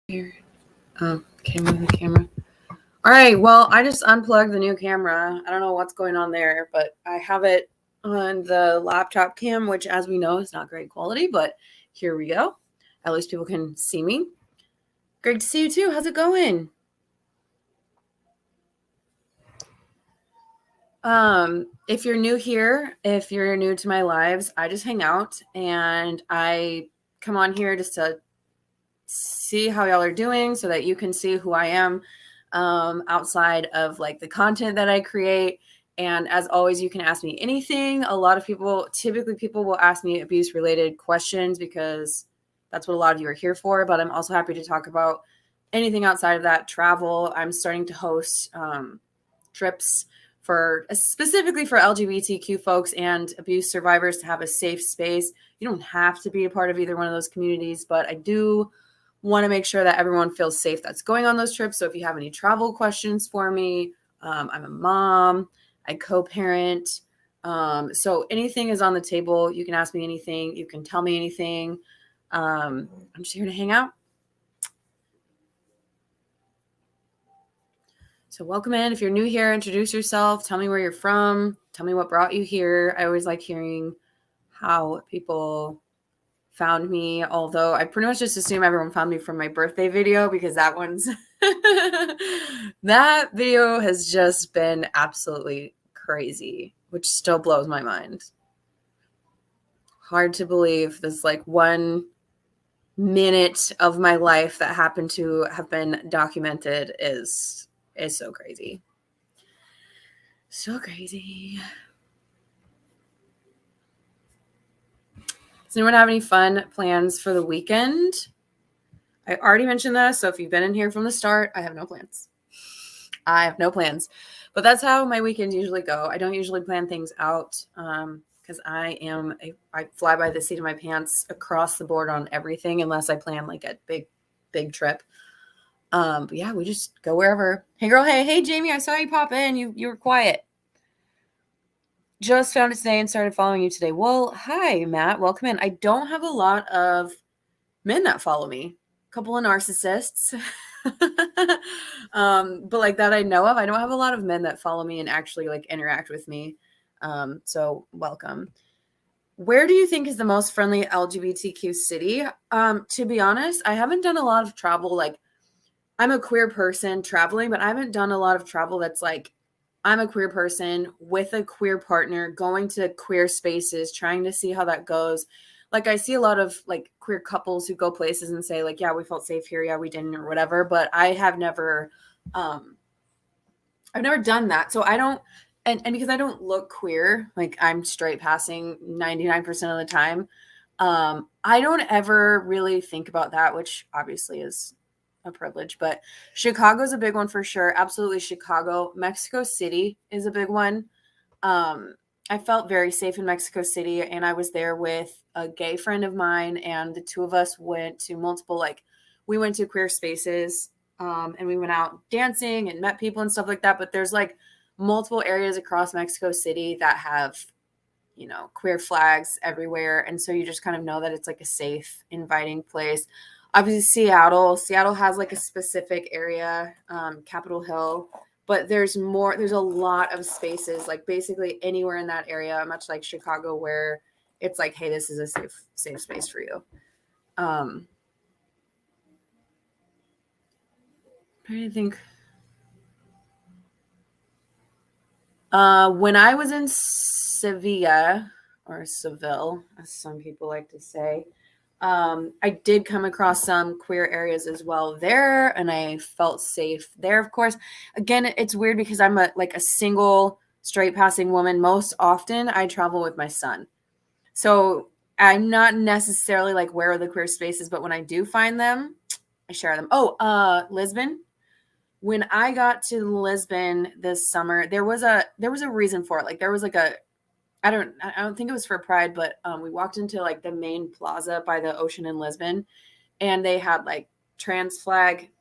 Here. Okay, move the camera. All right, well, I just unplugged the new camera. I don't know what's going on there, but I have it on the laptop cam, which, as we know, is not great quality, but here we go. At least people can see me. Great to see you too. How's it going? If you're new here, if you're new to my lives, I just hang out and I come on here just to see how y'all are doing so that you can see who I am outside of like the content that I create. And as always, you can ask me anything. A lot of typically people will ask me abuse related questions because that's what a lot of you are here for. But I'm also happy to talk about anything outside of that. Travel. I'm starting to host trips specifically for LGBTQ folks and abuse survivors to have a safe space. You don't have to be a part of either one of those communities, but I do want to make sure that everyone feels safe that's going on those trips. So if you have any travel questions for me, I'm a mom, I co-parent. So anything is on the table. You can ask me anything. You can tell me anything. I'm just here to hang out. So welcome in. If you're new here, introduce yourself. Tell me where you're from. Tell me what brought you here. I always like hearing how people found me, although I pretty much just assume everyone found me from my birthday video because that video has just been absolutely crazy, which still blows my mind. Hard to believe this like 1 minute of my life that happened to have been documented is so crazy. So crazy. Does anyone have any fun plans for the weekend? I already mentioned this, so if you've been in here from the start, I have no plans. But that's how my weekends usually go. I don't usually plan things out because I fly by the seat of my pants across the board on everything unless I plan like a big trip. But yeah, we just go wherever. Hey girl, hey Jamie, I saw you pop in. You were quiet. Just found it today and started following you today. Well, hi Matt, welcome in. I don't have a lot of men that follow me. A couple of narcissists. But like that I know of. I don't have a lot of men that follow me and actually like interact with me. So welcome. Where do you think is the most friendly LGBTQ city? To be honest, I haven't done a lot of travel. Like I'm a queer person traveling, but I haven't done a lot of travel that's like I'm a queer person with a queer partner going to queer spaces, trying to see how that goes. Like I see a lot of like queer couples who go places and say like, yeah, we felt safe here. Yeah, we didn't or whatever. But I have never, I've never done that. So I don't, and because I don't look queer, like I'm straight passing 99% of the time. I don't ever really think about that, which obviously is a privilege, but Chicago's a big one for sure. Absolutely. Chicago. Mexico City is a big one. I felt very safe in Mexico City, and I was there with a gay friend of mine, and the two of us went to we went to queer spaces, and we went out dancing and met people and stuff like that. But there's like multiple areas across Mexico City that have, queer flags everywhere. And so you just kind of know that it's like a safe, inviting place. Obviously, Seattle has like a specific area, Capitol Hill, but there's a lot of spaces, like basically anywhere in that area, much like Chicago, where it's like, hey, this is a safe space for you. Trying to think. When I was in Sevilla, or Seville, as some people like to say, I did come across some queer areas as well there, and I felt safe there, of course. Again, it's weird because I'm a single straight passing woman. Most often I travel with my son. So I'm not necessarily like where are the queer spaces, but when I do find them, I share them. Lisbon. When I got to Lisbon this summer, there was a reason for it. Like there was like I don't think it was for Pride, but we walked into like the main plaza by the ocean in Lisbon, and they had like trans flag,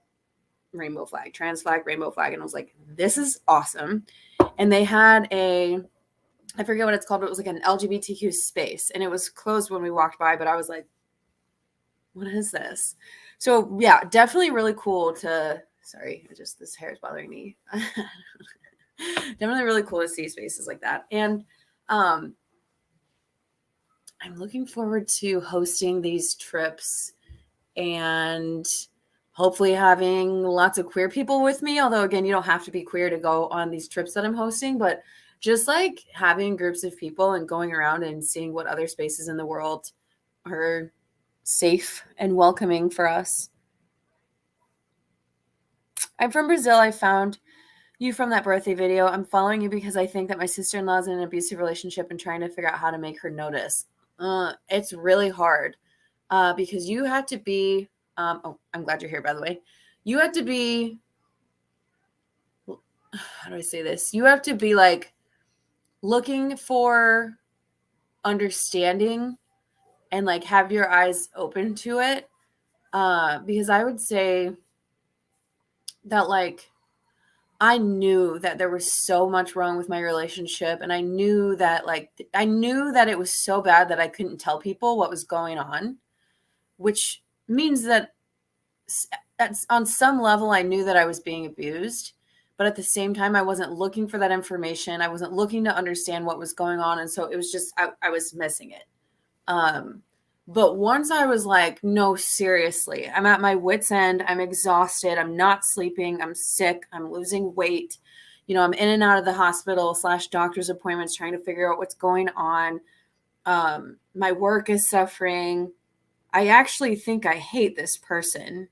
rainbow flag, trans flag, rainbow flag. And I was like, this is awesome. And they had I forget what it's called, but it was like an LGBTQ space, and it was closed when we walked by, but I was like, What is this? So yeah, definitely really cool to, sorry, this hair is bothering me. Definitely really cool to see spaces like that. And I'm looking forward to hosting these trips and hopefully having lots of queer people with me. Although again, you don't have to be queer to go on these trips that I'm hosting, but just like having groups of people and going around and seeing what other spaces in the world are safe and welcoming for us. I'm from Brazil. I found you from that birthday video. I'm following you because I think that my sister-in-law is in an abusive relationship and trying to figure out how to make her notice. It's really hard because you have to be, oh, I'm glad you're here, by the way. You have to be, how do I say this? You have to be like looking for understanding and like have your eyes open to it. Because I would say that like, I knew that there was so much wrong with my relationship. And I knew that it was so bad that I couldn't tell people what was going on, which means that on some level, I knew that I was being abused. But at the same time, I wasn't looking for that information. I wasn't looking to understand what was going on. And so it was just, I was missing it. But once I was like, no, seriously, I'm at my wit's end. I'm exhausted. I'm not sleeping. I'm sick. I'm losing weight. I'm in and out of the hospital / doctor's appointments trying to figure out what's going on. My work is suffering. I actually think I hate this person.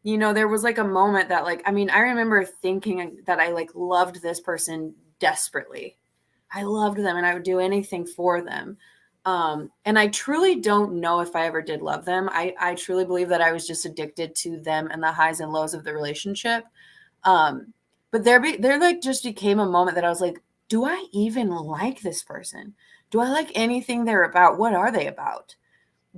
There was like a moment that I remember thinking that I like loved this person desperately. I loved them and I would do anything for them. And I truly don't know if I ever did love them. I truly believe that I was just addicted to them and the highs and lows of the relationship. But there like just became a moment that I was like, do I even like this person? Do I like anything they're about? What are they about?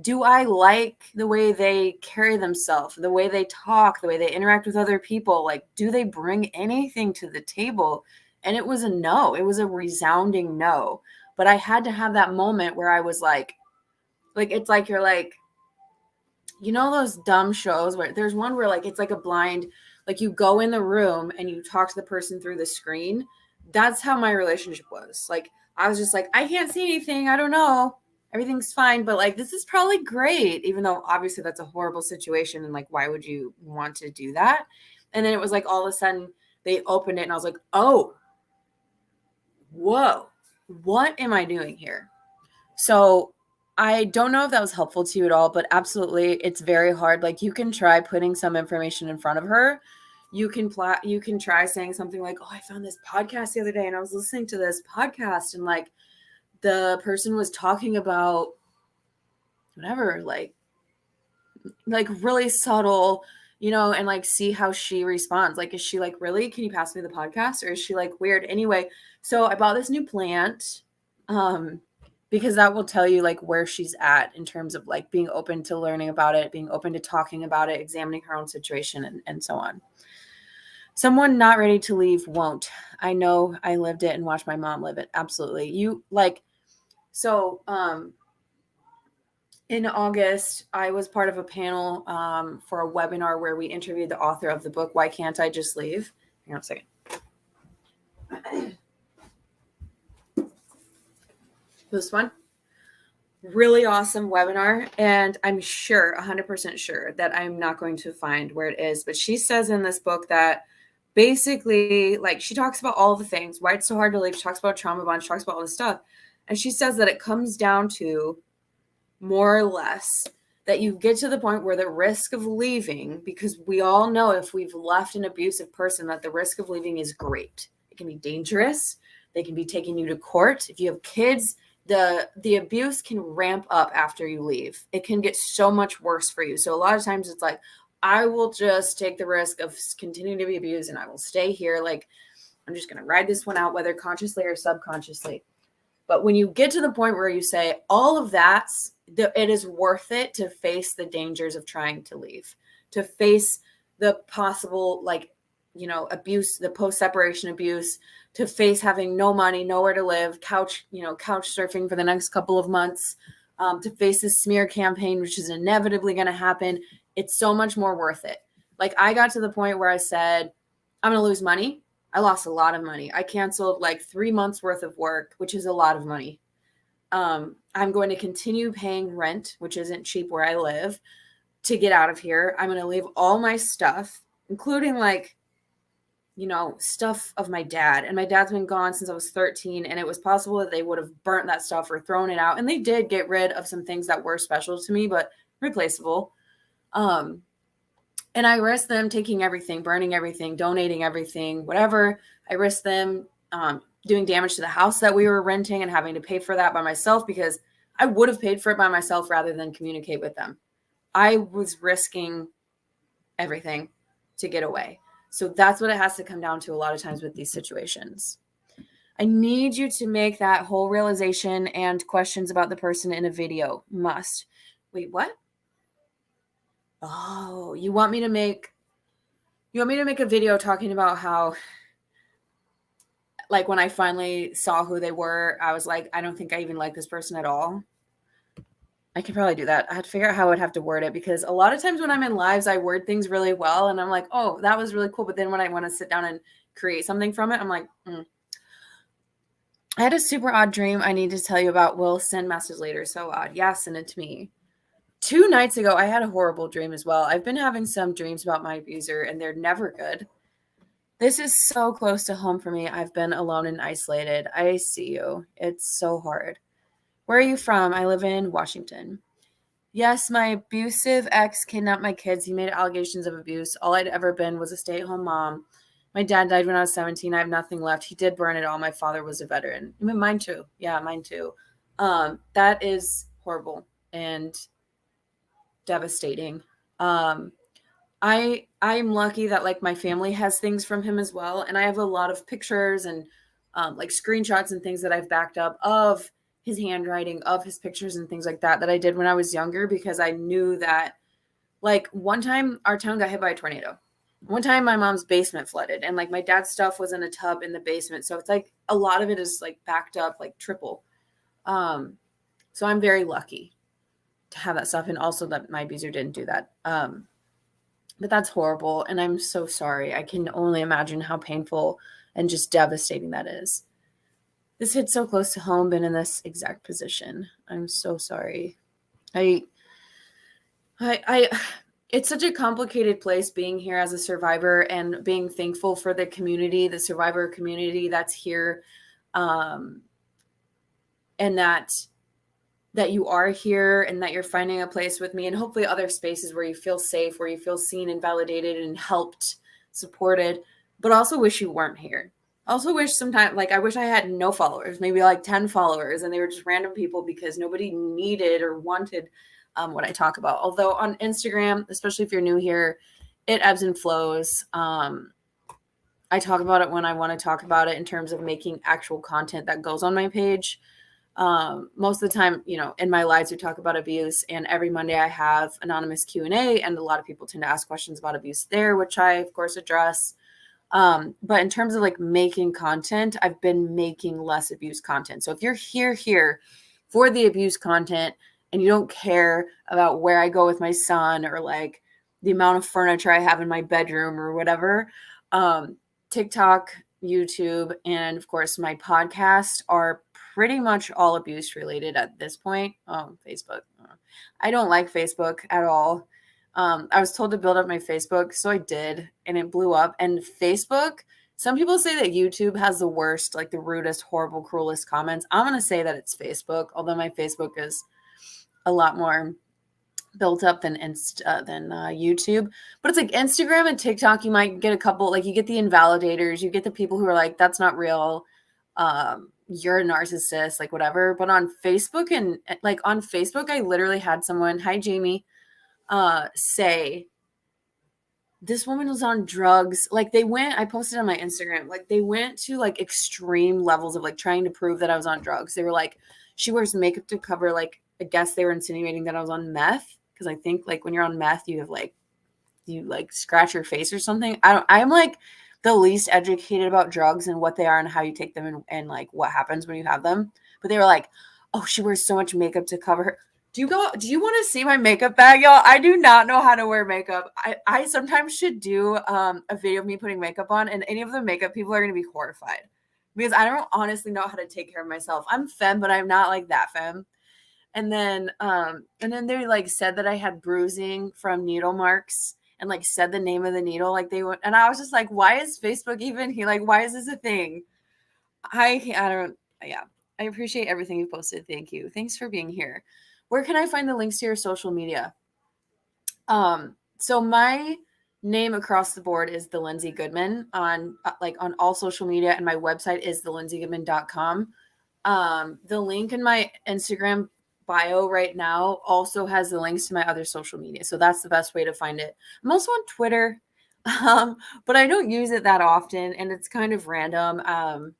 Do I like the way they carry themselves, the way they talk, the way they interact with other people? Like, do they bring anything to the table? And it was a no. It was a resounding no. But I had to have that moment where I was like, it's like you're like, those dumb shows where there's one where like it's like a blind, like you go in the room and you talk to the person through the screen. That's how my relationship was. Like, I was just like, I can't see anything. I don't know. Everything's fine. But like, this is probably great, even though obviously that's a horrible situation. And like, why would you want to do that? And then it was like all of a sudden they opened it and I was like, oh, whoa. What am I doing here? So I don't know if that was helpful to you at all, but absolutely, it's very hard. Like you can try putting some information in front of her. You can try saying something like, oh, I found this podcast the other day and I was listening to this podcast and like the person was talking about whatever, like really subtle, and like see how she responds. Like, is she like, really? Can you pass me the podcast? Or is she like weird? Anyway, so I bought this new plant because that will tell you like where she's at in terms of like being open to learning about it, being open to talking about it, examining her own situation and so on. Someone not ready to leave won't. I know, I lived it and watched my mom live it. Absolutely. In August, I was part of a panel for a webinar where we interviewed the author of the book, Why Can't I Just Leave? Hang on a second. This one. Really awesome webinar. And I'm sure, 100% sure that I'm not going to find where it is. But she says in this book that basically, like, she talks about all the things, why it's so hard to leave. She talks about trauma bond. She talks about all this stuff. And she says that it comes down to more or less that you get to the point where the risk of leaving, because we all know if we've left an abusive person that the risk of leaving is great. It can be dangerous. They can be taking you to court. If you have kids, the abuse can ramp up after you leave. It can get so much worse for you. So a lot of times it's like, I will just take the risk of continuing to be abused and I will stay here. Like, I'm just going to ride this one out, whether consciously or subconsciously. But when you get to the point where you say all of that, it is worth it to face the dangers of trying to leave, to face the possible, abuse, the post-separation abuse, to face having no money, nowhere to live, couch surfing for the next couple of months, to face this smear campaign, which is inevitably going to happen. It's so much more worth it. Like, I got to the point where I said, I'm going to lose money. I lost a lot of money. I canceled like 3 months worth of work, which is a lot of money. I'm going to continue paying rent, which isn't cheap where I live, to get out of here. I'm going to leave all my stuff, including like, you know, stuff of my dad. And my dad's been gone since I was 13, and it was possible that they would have burnt that stuff or thrown it out. And they did get rid of some things that were special to me, but replaceable. And I risked them taking everything, burning everything, donating everything, whatever. I risked them doing damage to the house that we were renting and having to pay for that by myself, because I would have paid for it by myself rather than communicate with them. I was risking everything to get away. So that's what it has to come down to a lot of times with these situations. I need you to make that whole realization and questions about the person in a video. Must. Wait, what? Oh, you want me to make a video talking about how, like, when I finally saw who they were, I was like, I don't think I even like this person at all. I could probably do that. I had to figure out how I would have to word it, because a lot of times when I'm in lives, I word things really well and I'm like, oh, that was really cool. But then when I want to sit down and create something from it, I'm like, I had a super odd dream I need to tell you about. We'll send messages later. So odd. Yeah, send it to me. 2 nights ago, I had a horrible dream as well. I've been having some dreams about my abuser, and they're never good. This is so close to home for me. I've been alone and isolated. I see you. It's so hard. Where are you from? I live in Washington. Yes, my abusive ex kidnapped my kids. He made allegations of abuse. All I'd ever been was a stay-at-home mom. My dad died when I was 17. I have nothing left. He did burn it all. My father was a veteran. I mean, mine too. Yeah, mine too. That is horrible and devastating. I'm lucky that like my family has things from him as well, and I have a lot of pictures and like screenshots and things that I've backed up of his handwriting, of his pictures and things like that I did when I was younger, because I knew that, like, one time our town got hit by a tornado. One time my mom's basement flooded, and like my dad's stuff was in a tub in the basement. So it's like a lot of it is like backed up, like triple. So I'm very lucky to have that stuff, and also that my abuser didn't do that. But that's horrible, and I'm so sorry. I can only imagine how painful and just devastating that is. This hit so close to home, been in this exact position. I'm so sorry. I it's such a complicated place being here as a survivor, and being thankful for the community, the survivor community that's here. And that you are here, and that you're finding a place with me, and hopefully other spaces where you feel safe, where you feel seen and validated and helped, supported, but also wish you weren't here. Also wish sometimes, like, I wish I had no followers, maybe like 10 followers, and they were just random people because nobody needed or wanted what I talk about. Although on Instagram, especially if you're new here, it ebbs and flows. I talk about it when I want to talk about it in terms of making actual content that goes on my page. Most of the time, you know, in my lives, we talk about abuse, and every Monday I have anonymous Q&A, and a lot of people tend to ask questions about abuse there, which I of course address. But in terms of like making content, I've been making less abuse content. So if you're here for the abuse content and you don't care about where I go with my son, or like the amount of furniture I have in my bedroom or whatever, TikTok, YouTube, and of course my podcast are pretty much all abuse related at this point. Facebook. I don't like Facebook at all. I was told to build up my Facebook, so I did, and it blew up. And Facebook, some people say that YouTube has the worst, like the rudest, horrible, cruelest comments. I'm going to say that it's Facebook, although my Facebook is a lot more built up than YouTube. But it's like Instagram and TikTok, you might get a couple, like you get the invalidators, you get the people who are like, that's not real. You're a narcissist, like whatever. But on Facebook, and like on Facebook, I literally had someone, hi Jamie, say this woman was on drugs. Like I posted on my Instagram, like they went to like extreme levels of like trying to prove that I was on drugs. They were like, she wears makeup to cover, like, I guess they were insinuating that I was on meth. Cause I think like when you're on meth, you scratch your face or something. I'm like the least educated about drugs and what they are and how you take them, and like what happens when you have them. But they were like, oh, she wears so much makeup to cover her. Do you want to see my makeup bag, y'all? I do not know how to wear makeup. I sometimes should do a video of me putting makeup on, and any of the makeup people are going to be horrified because I don't honestly know how to take care of myself. I'm femme, but I'm not like that femme. And then they like said that I had bruising from needle marks and like said the name of the needle like they would, and I was just like, why is Facebook even here? Like, why is this a thing? I don't, yeah. I appreciate everything you posted. Thank you. Thanks for being here. Where can I find the links to your social media? So my name across the board is the Lindsay Goodman on like on all social media, and my website is thelindsaygoodman.com. The link in my Instagram bio right now also has the links to my other social media. So that's the best way to find it. I'm also on Twitter, but I don't use it that often, and it's kind of random.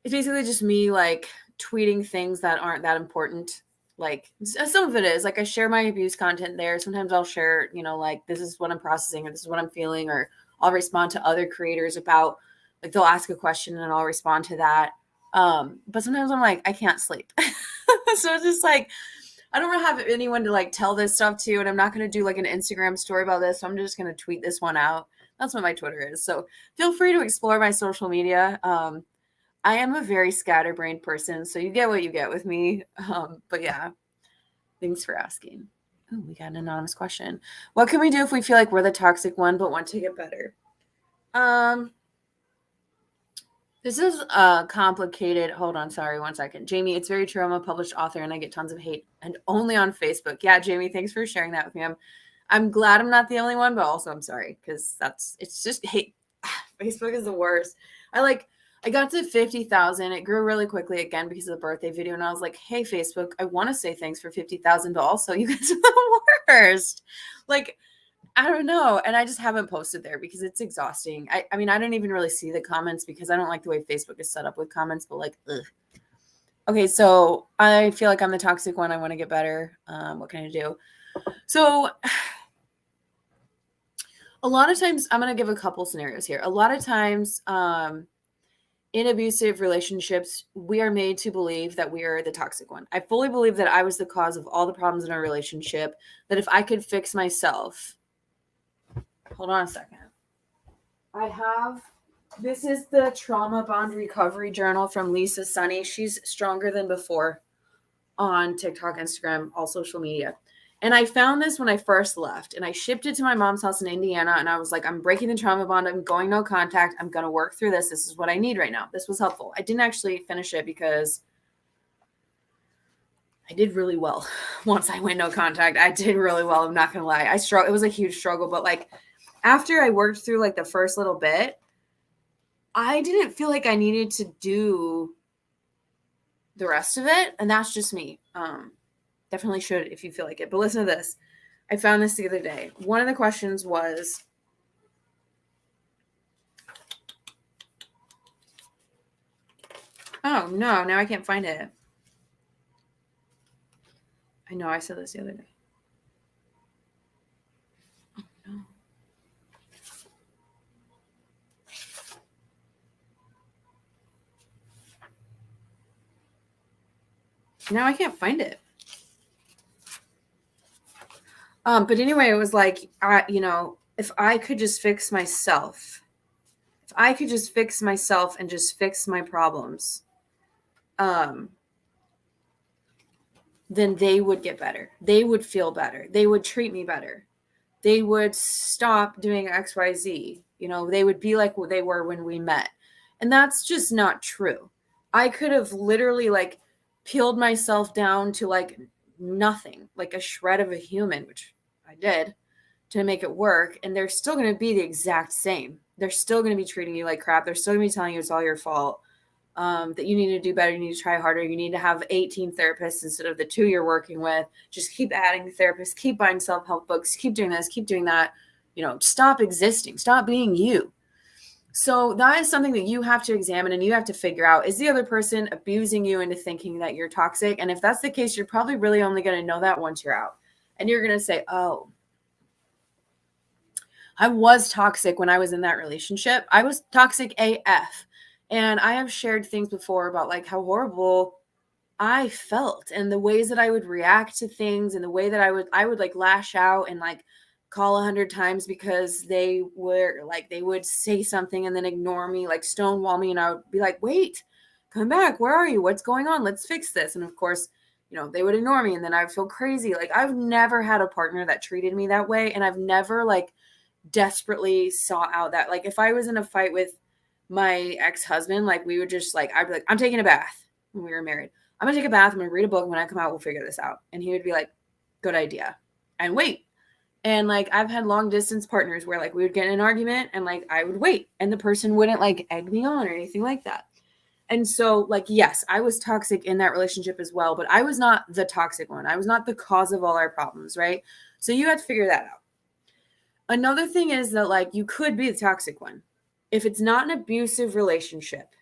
It's basically just me like tweeting things that aren't that important. Like some of it is like I share my abuse content there. Sometimes I'll share, like this is what I'm processing or this is what I'm feeling, or I'll respond to other creators about like they'll ask a question and I'll respond to that. But sometimes I'm like, I can't sleep. So it's just like I don't have anyone to like tell this stuff to, and I'm not going to do like an Instagram story about this. So I'm just going to tweet this one out. That's what my Twitter is. So feel free to explore my social media. I am a very scatterbrained person, so you get what you get with me. But yeah, thanks for asking. Oh, we got an anonymous question. What can we do if we feel like we're the toxic one but want to get better? This is complicated. Hold on, sorry, 1 second. Jamie, it's very true. I'm a published author and I get tons of hate, and only on Facebook. Yeah, Jamie, thanks for sharing that with me. I'm glad I'm not the only one, but also I'm sorry because it's just hate. Facebook is the worst. I got to 50,000. It grew really quickly again because of the birthday video. And I was like, hey, Facebook, I want to say thanks for 50,000, but also you guys are the worst. Like, I don't know. And I just haven't posted there because it's exhausting. I mean, I don't even really see the comments because I don't like the way Facebook is set up with comments, but like, ugh. Okay, so I feel like I'm the toxic one. I want to get better. What can I do? So a lot of times, I'm going to give a couple scenarios here. A lot of times, in abusive relationships, we are made to believe that we are the toxic one. I fully believe that I was the cause of all the problems in our relationship, that if I could fix myself. Hold on a second. This is the Trauma Bond Recovery Journal from Lisa Sunny. She's stronger than before on TikTok, Instagram, all social media. And I found this when I first left, and I shipped it to my mom's house in Indiana. And I was like, I'm breaking the trauma bond. I'm going no contact. I'm going to work through this. This is what I need right now. This was helpful. I didn't actually finish it because I did really well. Once I went no contact, I did really well. I'm not going to lie. It was a huge struggle, but like after I worked through like the first little bit, I didn't feel like I needed to do the rest of it. And that's just me. Definitely should if you feel like it. But listen to this. I found this the other day. One of the questions was, oh no, now I can't find it. I know I said this the other day. Oh no. Now I can't find it. But anyway, it was like, if I could just fix myself, and just fix my problems, then they would get better. They would feel better. They would treat me better. They would stop doing XYZ. They would be like what they were when we met. And that's just not true. I could have literally like peeled myself down to like nothing, like a shred of a human, which I did, to make it work. And they're still going to be the exact same. They're still going to be treating you like crap. They're still going to be telling you it's all your fault, that you need to do better. You need to try harder. You need to have 18 therapists instead of the 2 you're working with. Just keep adding therapists, keep buying self-help books, keep doing this, keep doing that. Stop existing, stop being you. So that is something that you have to examine and you have to figure out. Is the other person abusing you into thinking that you're toxic? And if that's the case, you're probably really only going to know that once you're out. And you're going to say, oh, I was toxic when I was in that relationship. I was toxic AF. And I have shared things before about like how horrible I felt and the ways that I would react to things and the way that I would like lash out and like call 100 times because they were like they would say something and then ignore me, like stonewall me, and I would be like, wait, come back, where are you, what's going on, let's fix this. And of course, they would ignore me and then I would feel crazy. Like I've never had a partner that treated me that way, and I've never like desperately sought out that, like if I was in a fight with my ex-husband, like we would just like I'd be like, I'm taking a bath when we were married. I'm gonna take a bath, I'm gonna read a book, when I come out we'll figure this out. And he would be like, good idea, and wait. And like I've had long distance partners where like we would get in an argument and like I would wait and the person wouldn't like egg me on or anything like that. And so like yes, I was toxic in that relationship as well, but I was not the toxic one. I was not the cause of all our problems, right? So you have to figure that out. Another thing is that like you could be the toxic one if it's not an abusive relationship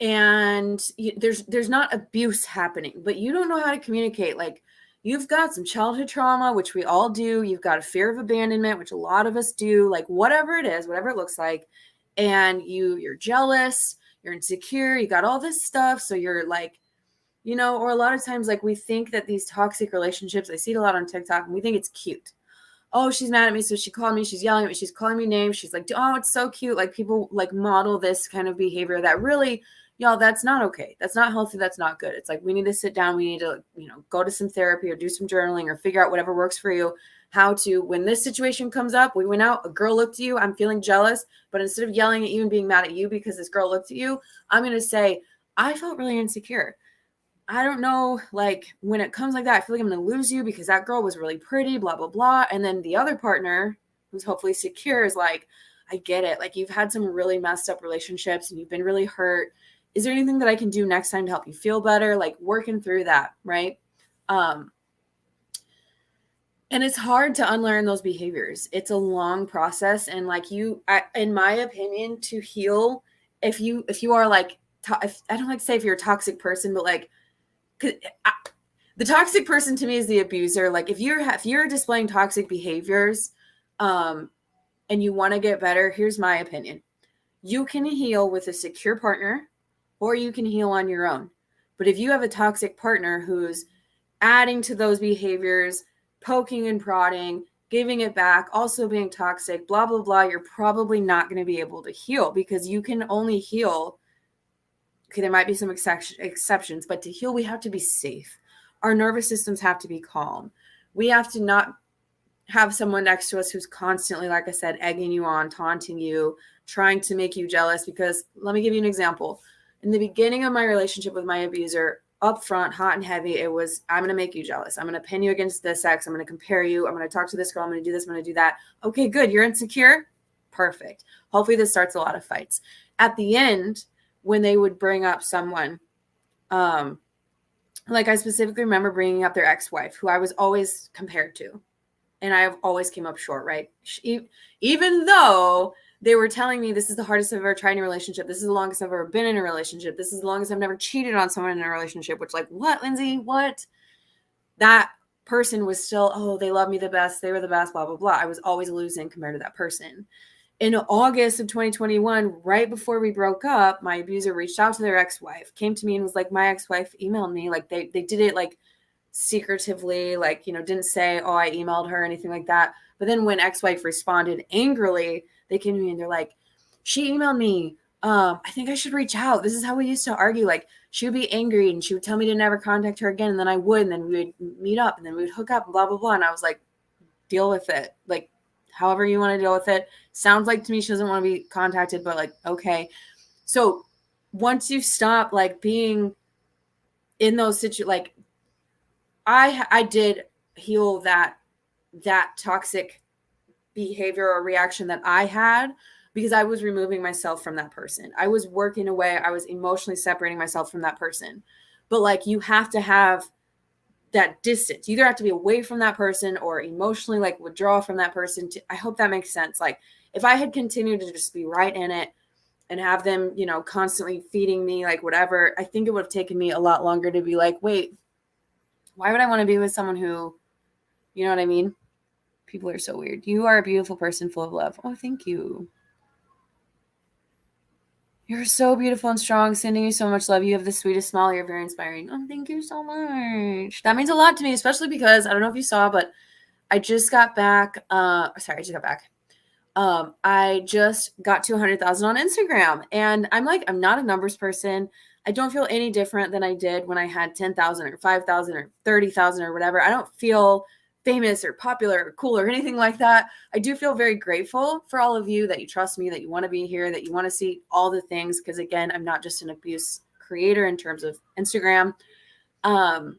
and there's not abuse happening, but you don't know how to communicate. Like you've got some childhood trauma, which we all do. You've got a fear of abandonment, which a lot of us do, like whatever it is, whatever it looks like. And you're jealous, you're insecure, you got all this stuff. So you're like, or a lot of times like we think that these toxic relationships, I see it a lot on TikTok, and we think it's cute. Oh, she's mad at me, so she called me, she's yelling at me, she's calling me names, she's like, oh, it's so cute. Like people like model this kind of behavior that really, y'all, that's not okay. That's not healthy. That's not good. It's like we need to sit down, we need to, go to some therapy or do some journaling or figure out whatever works for you, how to, when this situation comes up, we went out, a girl looked at you, I'm feeling jealous, but instead of yelling at you and being mad at you because this girl looked at you, I'm going to say, I felt really insecure. I don't know, like when it comes like that, I feel like I'm going to lose you because that girl was really pretty, blah, blah, blah. And then the other partner who's hopefully secure is like, I get it. Like you've had some really messed up relationships and you've been really hurt. Is there anything that I can do next time to help you feel better? Like working through that. Right. And it's hard to unlearn those behaviors. It's a long process. And like in my opinion, to heal, if you are like, I don't like to say if you're a toxic person, but like, the toxic person to me is the abuser. Like if you're displaying toxic behaviors, and you want to get better, here's my opinion. You can heal with a secure partner, or you can heal on your own. But if you have a toxic partner who's adding to those behaviors, poking and prodding, giving it back, also being toxic, blah, blah, blah, you're probably not going to be able to heal, because you can only heal. Okay, there might be some exceptions, but to heal, we have to be safe. Our nervous systems have to be calm. We have to not have someone next to us who's constantly, like I said, egging you on, taunting you, trying to make you jealous. Because let me give you an example. In the beginning of my relationship with my abuser, up front, hot and heavy, it was, I'm going to make you jealous. I'm going to pin you against this ex. I'm going to compare you. I'm going to talk to this girl. I'm going to do this. I'm going to do that. Okay, good. You're insecure. Perfect. Hopefully this starts a lot of fights. At the end, when they would bring up someone, like I specifically remember bringing up their ex-wife, who I was always compared to. And I have always came up short, right? Even though they were telling me this is the hardest I've ever tried in a relationship. This is the longest I've ever been in a relationship. This is the longest I've never cheated on someone in a relationship, which like, what, Lindsay, what? That person was still, oh, they love me the best. They were the best, blah, blah, blah. I was always losing compared to that person. In August of 2021, right before we broke up, my abuser reached out to their ex-wife, came to me and was like, my ex-wife emailed me. Like they did it like secretively, like, didn't say, oh, I emailed her or anything like that. But then when ex-wife responded angrily, they came to me and they're like, she emailed me. I think I should reach out. This is how we used to argue. Like she would be angry and she would tell me to never contact her again. And then I would, and then we would meet up and then we would hook up and blah, blah, blah. And I was like, deal with it. Like, however you want to deal with it. Sounds like to me she doesn't want to be contacted, but like, okay. So once you stop like being in those situations, like I did heal that toxic behavior or reaction that I had, because I was removing myself from that person. I was working away. I was emotionally separating myself from that person. But like, you have to have that distance. You either have to be away from that person or emotionally like withdraw from that person. I hope that makes sense. Like if I had continued to just be right in it and have them, constantly feeding me like whatever, I think it would have taken me a lot longer to be like, wait, why would I want to be with someone who, you know what I mean? People are so weird. You are a beautiful person full of love. Oh, thank you. You're so beautiful and strong. Sending you so much love. You have the sweetest smile. You're very inspiring. Oh, thank you so much. That means a lot to me, especially because I don't know if you saw, but I just got back. Sorry, I just got back. I just got to 100,000 on Instagram, and I'm not a numbers person. I don't feel any different than I did when I had 10,000 or 5,000 or 30,000 or whatever. I don't feel famous or popular or cool or anything like that. I do feel very grateful for all of you that you trust me, that you want to be here, that you want to see all the things. Because again, I'm not just an abuse creator in terms of Instagram. But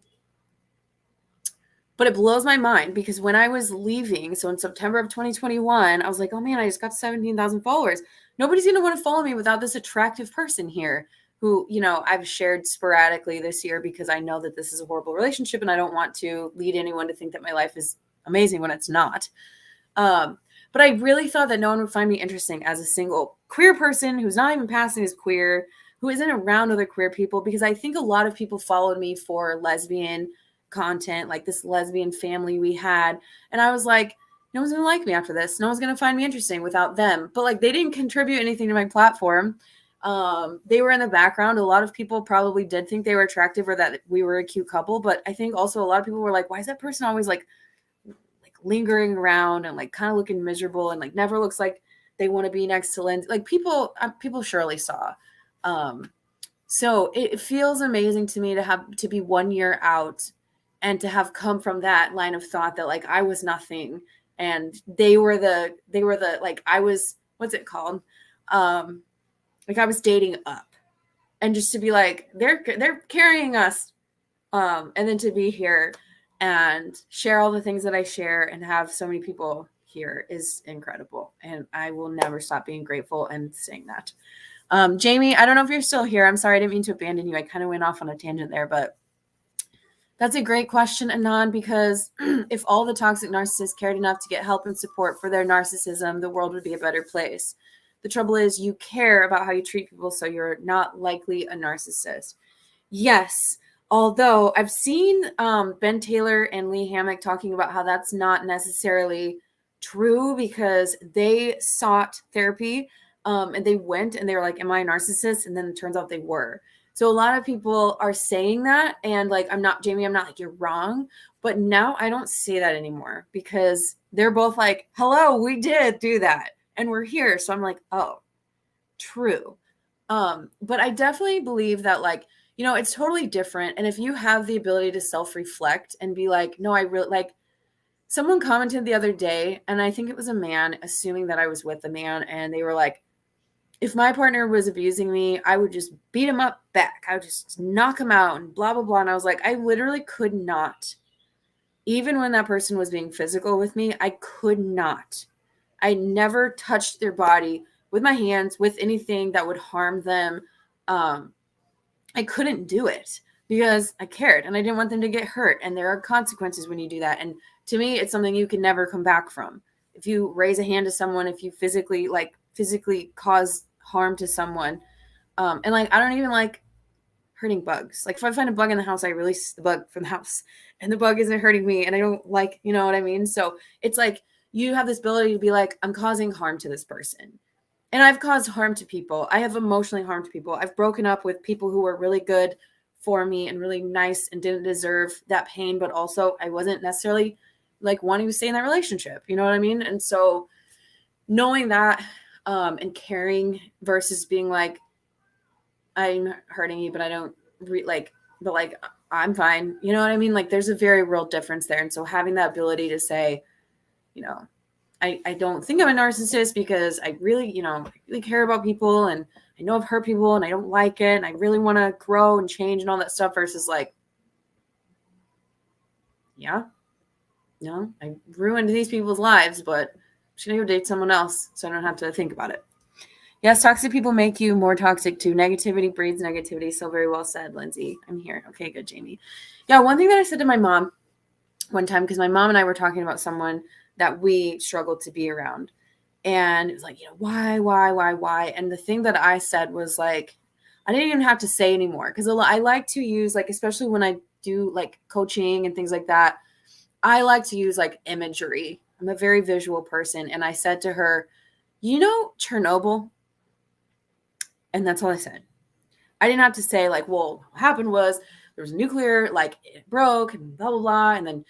it blows my mind because when I was leaving, so in September of 2021, I was like, oh man, I just got 17,000 followers. Nobody's going to want to follow me without this attractive person here who, I've shared sporadically this year because I know that this is a horrible relationship and I don't want to lead anyone to think that my life is amazing when it's not. But I really thought that no one would find me interesting as a single queer person who's not even passing as queer, who isn't around other queer people, because I think a lot of people followed me for lesbian content, like this lesbian family we had. And I was like, no one's going to like me after this. No one's going to find me interesting without them. But like, they didn't contribute anything to my platform. They were in the background. A lot of people probably did think they were attractive or that we were a cute couple. But I think also a lot of people were like, why is that person always like lingering around and like kind of looking miserable and like never looks like they want to be next to Lindsay? Like people surely saw. So it feels amazing to me to be 1 year out and to have come from that line of thought that like I was nothing and they were the like I was, what's it called? Like I was dating up, and just to be like, they're carrying us. And then to be here and share all the things that I share and have so many people here is incredible. And I will never stop being grateful and saying that. Jamie, I don't know if you're still here. I'm sorry, I didn't mean to abandon you. I kind of went off on a tangent there, but that's a great question, Anon, because if all the toxic narcissists cared enough to get help and support for their narcissism, the world would be a better place. The trouble is you care about how you treat people, so you're not likely a narcissist. Yes, although I've seen Ben Taylor and Lee Hammock talking about how that's not necessarily true because they sought therapy and they went and they were like, am I a narcissist? And then it turns out they were. So a lot of people are saying that, and like, I'm not, Jamie, I'm not like, you're wrong. But now I don't say that anymore because they're both like, hello, we did do that and we're here. So I'm like, oh, true. But I definitely believe that like, it's totally different. And if you have the ability to self-reflect and be like, no, I really like, someone commented the other day, and I think it was a man, assuming that I was with a man, and they were like, if my partner was abusing me, I would just beat him up back. I would just knock him out and blah, blah, blah. And I was like, I literally could not. Even when that person was being physical with me, I could not. I never touched their body with my hands, with anything that would harm them. I couldn't do it because I cared and I didn't want them to get hurt. And there are consequences when you do that. And to me, it's something you can never come back from. If you raise a hand to someone, if you physically cause harm to someone, and like, I don't even like hurting bugs. Like if I find a bug in the house, I release the bug from the house and the bug isn't hurting me. And I don't like, you know what I mean? So it's like, you have this ability to be like, I'm causing harm to this person. And I've caused harm to people. I have emotionally harmed people. I've broken up with people who were really good for me and really nice and didn't deserve that pain. But also I wasn't necessarily like wanting to stay in that relationship. You know what I mean? And so knowing that and caring versus being like, I'm hurting you, but I don't I'm fine. You know what I mean? Like there's a very real difference there. And so having that ability to say, I don't think I'm a narcissist because I really, really care about people and I know I've hurt people and I don't like it and I really want to grow and change and all that stuff versus like, yeah, no, I ruined these people's lives, but I'm just going to go date someone else so I don't have to think about it. Yes, toxic people make you more toxic too. Negativity breeds negativity. So very well said, Lindsay. I'm here. Okay, good, Jamie. Yeah, one thing that I said to my mom one time, because my mom and I were talking about someone that we struggled to be around. And it was like, why? And the thing that I said was like, I didn't even have to say anymore. Because I like to use, like, especially when I do like coaching and things like that, I like to use like imagery. I'm a very visual person. And I said to her, Chernobyl? And that's all I said. I didn't have to say like, well, what happened was there was nuclear, like it broke and blah, blah, blah. And then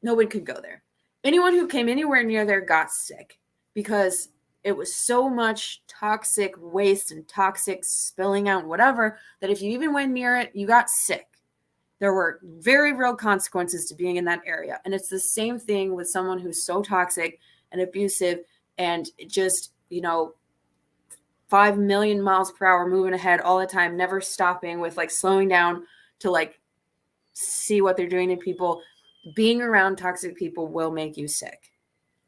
nobody could go there. Anyone who came anywhere near there got sick because it was so much toxic waste and toxic spilling out, whatever, that if you even went near it, you got sick. There were very real consequences to being in that area. And it's the same thing with someone who's so toxic and abusive and just, 5 million miles per hour moving ahead all the time, never stopping with like slowing down to like see what they're doing to people. Being around toxic people will make you sick.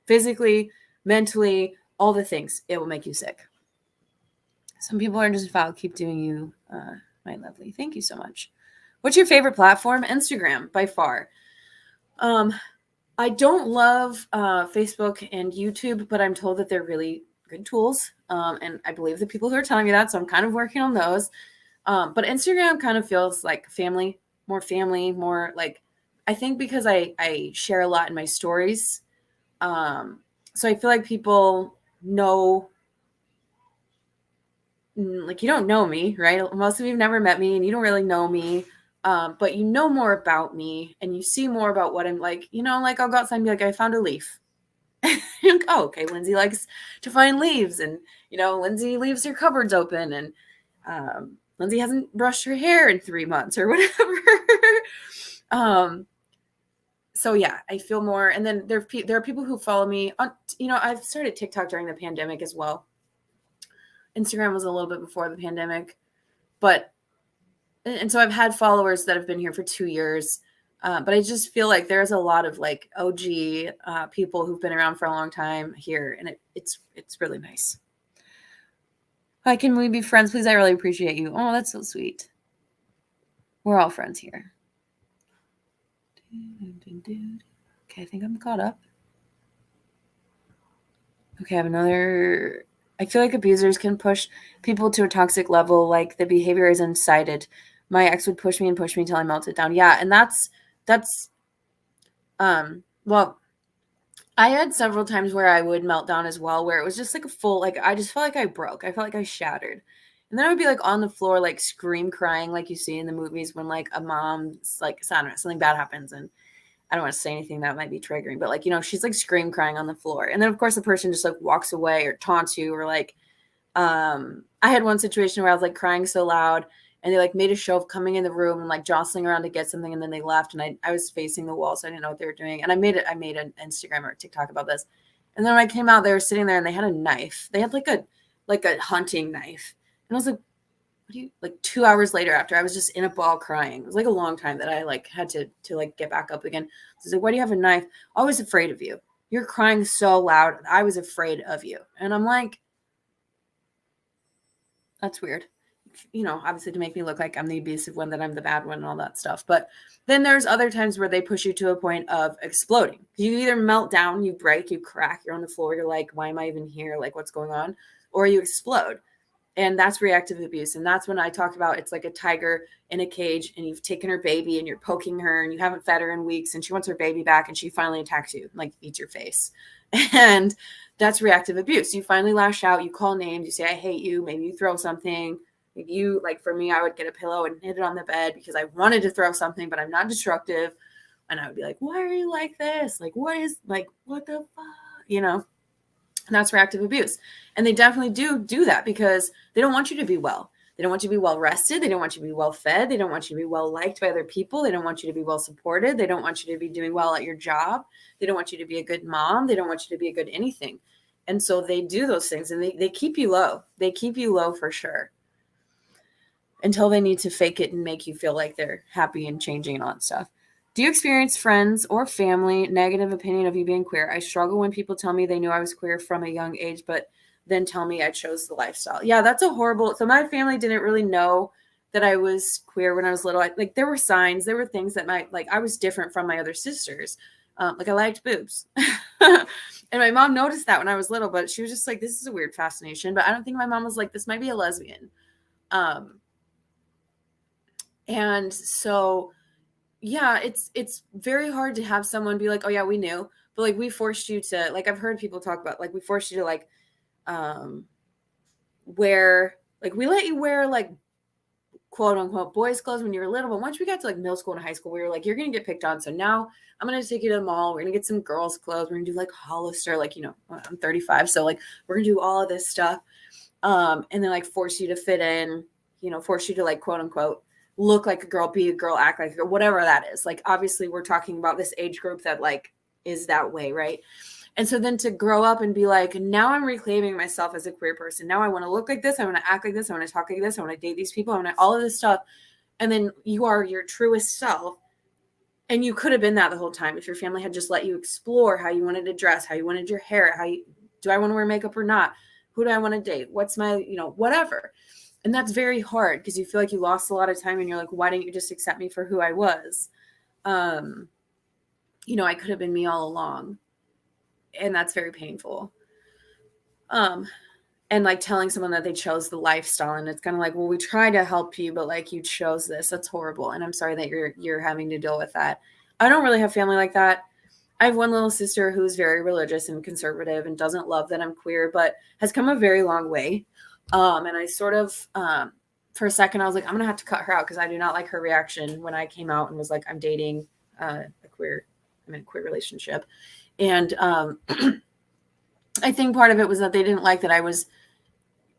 Physically, mentally, all the things. It will make you sick. Some people are just foul. Keep doing you, my lovely. Thank you so much. What's your favorite platform? Instagram, by far. I don't love Facebook and YouTube, but I'm told that they're really good tools. And I believe the people who are telling me that, so I'm kind of working on those. But Instagram kind of feels like family, more like, I think because I share a lot in my stories. So I feel like people know, like, you don't know me, right? Most of you have never met me and you don't really know me. But you know more about me and you see more about what I'm like, like I'll go outside and be like, I found a leaf. Like, oh, okay, Lindsay likes to find leaves, and Lindsay leaves her cupboards open, and Lindsay hasn't brushed her hair in 3 months or whatever. So yeah, I feel more. And then there are people who follow me on, I've started TikTok during the pandemic as well. Instagram was a little bit before the pandemic, and so I've had followers that have been here for 2 years. But I just feel like there's a lot of like OG people who've been around for a long time here, and it's really nice. Hi, can we be friends, please? I really appreciate you. Oh, that's so sweet. We're all friends here. Okay, I think I'm caught up. Okay, I have another. I feel like abusers can push people to a toxic level, like the behavior is incited. My ex would push me till I melted down. Yeah, and that's well, I had several times where I would melt down as well, where it was just like a full, like, I just felt like I broke. I felt like I shattered. And then I would be like on the floor, like scream crying, like you see in the movies when like a mom's like, I don't know, something bad happens. And I don't want to say anything that might be triggering, but like, she's like scream crying on the floor. And then of course the person just like walks away or taunts you, or like, I had one situation where I was like crying so loud and they like made a show of coming in the room and like jostling around to get something, and then they left, and I was facing the wall, so I didn't know what they were doing. And I made an Instagram or TikTok about this. And then when I came out, they were sitting there and they had a knife. They had like a hunting knife. And I was like, what do you, like 2 hours later, after I was just in a ball crying. It was like a long time that I like had to like get back up again. So I was like, why do you have a knife? I was afraid of you. You're crying so loud. I was afraid of you. And I'm like, that's weird. Obviously to make me look like I'm the abusive one, that I'm the bad one and all that stuff. But then there's other times where they push you to a point of exploding. You either melt down, you break, you crack, you're on the floor, you're like, why am I even here? Like, what's going on? Or you explode. And that's reactive abuse. And that's when I talk about, it's like a tiger in a cage and you've taken her baby and you're poking her and you haven't fed her in weeks and she wants her baby back and she finally attacks you, like eats your face. And that's reactive abuse. You finally lash out, you call names, you say, I hate you. Maybe you throw something. You, like, for me, I would get a pillow and hit it on the bed because I wanted to throw something, but I'm not destructive. And I would be like, why are you like this? Like, what the fuck? And that's reactive abuse. And they definitely do that because they don't want you to be well. They don't want you to be well rested. They don't want you to be well fed. They don't want you to be well liked by other people. They don't want you to be well supported. They don't want you to be doing well at your job. They don't want you to be a good mom. They don't want you to be a good anything. And so they do those things, and they keep you low. They keep you low for sure, until they need to fake it and make you feel like they're happy and changing and all that stuff. Do you experience friends or family negative opinion of you being queer? I struggle when people tell me they knew I was queer from a young age, but then tell me I chose the lifestyle. Yeah, that's a horrible. So my family didn't really know that I was queer when I was little. There were signs, there were things that I was different from my other sisters. Like I liked boobs. And my mom noticed that when I was little, but she was just like, this is a weird fascination. But I don't think my mom was like, this might be a lesbian. And so, yeah, it's very hard to have someone be like, oh yeah, we knew, but like we forced you to, like, I've heard people talk about, like, we forced you to like wear Like we let you wear like quote unquote boys clothes when you were little, but once we got to like middle school and high school, we were like, you're gonna get picked on. So now I'm gonna take you to the mall. We're gonna get some girls' clothes. We're gonna do like Hollister, like, you know, I'm 35, so like we're gonna do all of this stuff. And then like force you to fit in, you know, force you to like quote unquote look like a girl, be a girl, act like a girl, whatever that is. Like obviously we're talking about this age group that like is that way, right? And so then to grow up and be like, now I'm reclaiming myself as a queer person. Now I want to look like this. I want to act like this. I want to talk like this. I want to date these people. I want to all of this stuff. And then you are your truest self. And you could have been that the whole time if your family had just let you explore how you wanted to dress, how you wanted your hair, do I want to wear makeup or not? Who do I want to date? What's my, you know, whatever. And that's very hard because you feel like you lost a lot of time and you're like, why didn't you just accept me for who I was? You know, I could have been me all along. And that's very painful. And like telling someone that they chose the lifestyle, and it's kind of like, well, we try to help you, but like you chose this. That's horrible. And I'm sorry that you're having to deal with that. I don't really have family like that. I have one little sister who's very religious and conservative and doesn't love that I'm queer, but has come a very long way. And I sort of, for a second, I was like, I'm gonna have to cut her out because I do not like her reaction when I came out and was like, I'm dating I'm in a queer relationship. And I think part of it was that they didn't like that I was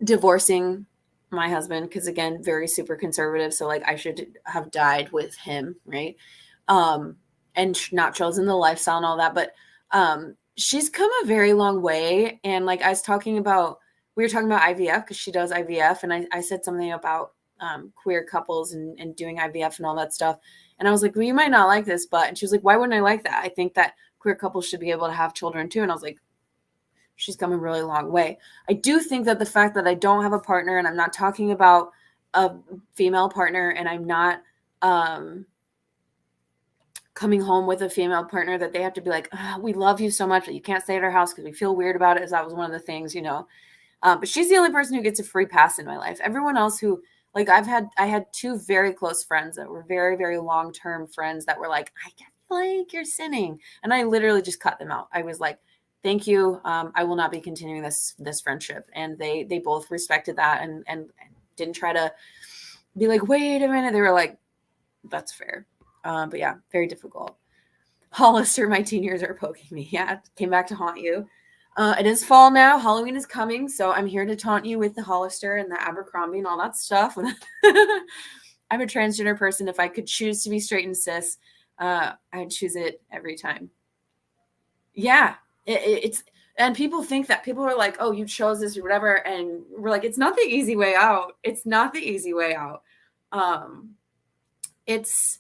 divorcing my husband because, again, very super conservative. So like I should have died with him, right? And not chosen the lifestyle and all that. But she's come a very long way. And like we were talking about IVF because she does IVF. And I said something about queer couples and doing IVF and all that stuff. And I was like, well, you might not like this, but, and she was like, why wouldn't I like that? I think that queer couples should be able to have children too. And I was like, she's come a really long way. I do think that the fact that I don't have a partner, and I'm not talking about a female partner, and I'm not coming home with a female partner, that they have to be like, oh, we love you so much that you can't stay at our house because we feel weird about it. As that was one of the things, you know. But she's the only person who gets a free pass in my life. Everyone else who, like, I had two very close friends that were very, very long-term friends that were like, I feel like you're sinning. And I literally just cut them out. I was like, thank you. I will not be continuing this friendship. And they both respected that and didn't try to be like, wait a minute. They were like, that's fair. But yeah, very difficult. Hollister, my teen years are poking me. Yeah, came back to haunt you. It is fall now. Halloween is coming. So I'm here to taunt you with the Hollister and the Abercrombie and all that stuff. I'm a transgender person. If I could choose to be straight and cis, I'd choose it every time. Yeah. It's and people think that people are like, oh, you chose this or whatever, and we're like, it's not the easy way out. It's not the easy way out. It's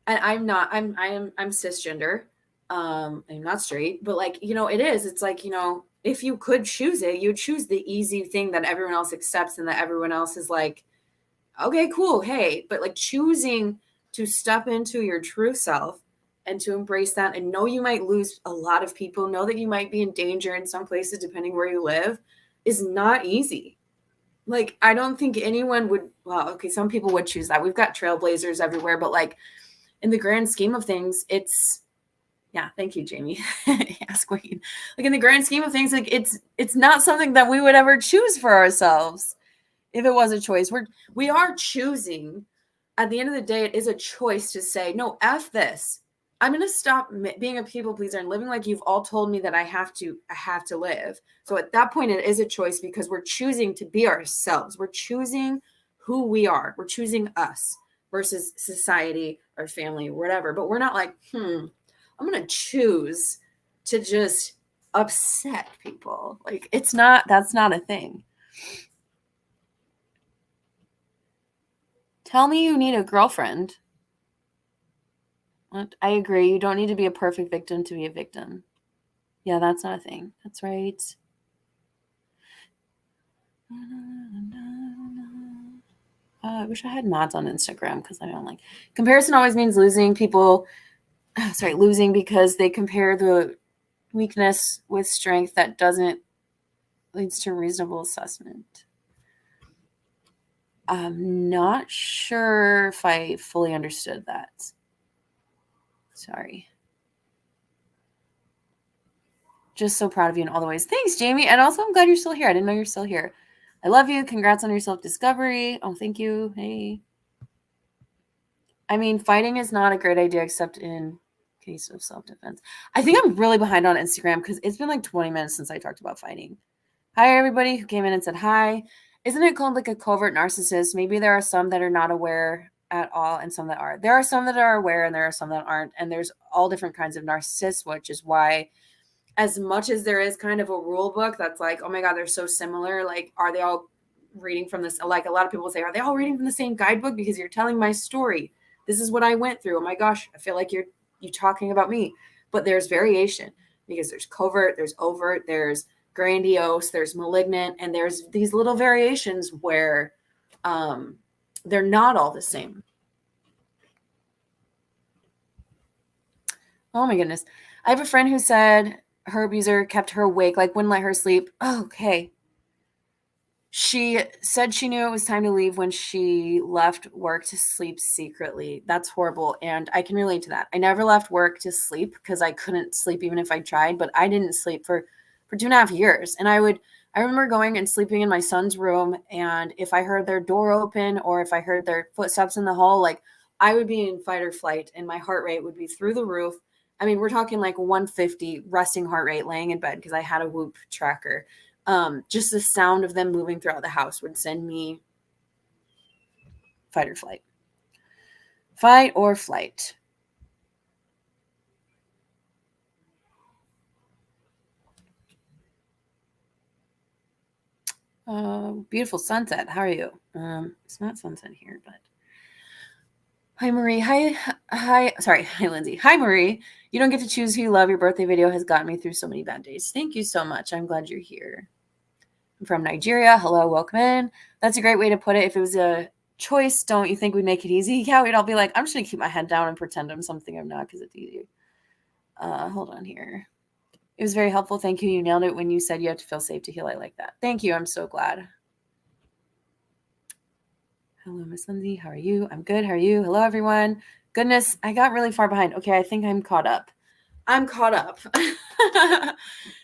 and I'm cisgender. I'm not straight, but like, you know, it is. It's like, you know, if you could choose it, you choose the easy thing that everyone else accepts and that everyone else is like, okay, cool, hey, but like choosing to step into your true self and to embrace that and know you might lose a lot of people, know that you might be in danger in some places depending where you live, is not easy. Like, I don't think anyone would, well, okay, some people would choose that. We've got trailblazers everywhere, but like in the grand scheme of things, it's, yeah, thank you, Jamie. Ask Queen. Like in the grand scheme of things, like it's not something that we would ever choose for ourselves if it was a choice. We are choosing. At the end of the day, it is a choice to say, no, F this. I'm going to stop being a people pleaser and living like you've all told me that I have to live. So at that point, it is a choice because we're choosing to be ourselves. We're choosing who we are. We're choosing us versus society or family or whatever. But we're not like, I'm going to choose to just upset people. Like that's not a thing. Tell me you need a girlfriend. I agree. You don't need to be a perfect victim to be a victim. Yeah, that's not a thing. That's right. I wish I had mods on Instagram because I don't like comparison. Always means losing people. Losing because they compare the weakness with strength that doesn't leads to reasonable assessment. I'm not sure if I fully understood that. Sorry. Just so proud of you in all the ways. Thanks, Jamie. And also, I'm glad you're still here. I didn't know you're still here. I love you. Congrats on your self-discovery. Oh, thank you. Hey. I mean, fighting is not a great idea except in case of self-defense. I think I'm really behind on Instagram because it's been like 20 minutes since I talked about fighting. Hi, everybody who came in and said hi. Isn't it called like a covert narcissist? Maybe there are some that are not aware at all and some that are. There are some that are aware and there are some that aren't. And there's all different kinds of narcissists, which is why, as much as there is kind of a rule book that's like, oh my God, they're so similar. Like, are they all reading from this? Like, a lot of people say, are they all reading from the same guidebook? Because you're telling my story. This is what I went through. Oh my gosh, I feel like you're talking about me. But there's variation because there's covert, there's overt, there's grandiose, there's malignant, and there's these little variations where they're not all the same. Oh my goodness. I have a friend who said her abuser kept her awake, like wouldn't let her sleep. Oh, okay. She said she knew it was time to leave when she left work to sleep secretly. That's horrible. And I can relate to that. I never left work to sleep because I couldn't sleep even if I tried, but I didn't sleep for 2.5 years. And I remember going and sleeping in my son's room. And if I heard their door open or if I heard their footsteps in the hall, like I would be in fight or flight and my heart rate would be through the roof. I mean, we're talking like 150 resting heart rate laying in bed because I had a Whoop tracker. Just the sound of them moving throughout the house would send me fight or flight. Fight or flight. Beautiful sunset. How are you? It's not sunset here, but hi, Marie. Hi. Sorry. Hi, Lindsay. Hi, Marie. You don't get to choose who you love. Your birthday video has gotten me through so many bad days. Thank you so much. I'm glad you're here. I'm from Nigeria. Hello, welcome in. That's a great way to put it. If it was a choice, don't you think we'd make it easy? Yeah, we'd all be like, I'm just going to keep my head down and pretend I'm something I'm not because it's easy. Hold on here. It was very helpful. Thank you. You nailed it when you said you have to feel safe to heal. I like that. Thank you. I'm so glad. Hello, Miss Lindsay. How are you? I'm good. How are you? Hello, everyone. Goodness, I got really far behind. Okay, I think I'm caught up. I'm caught up.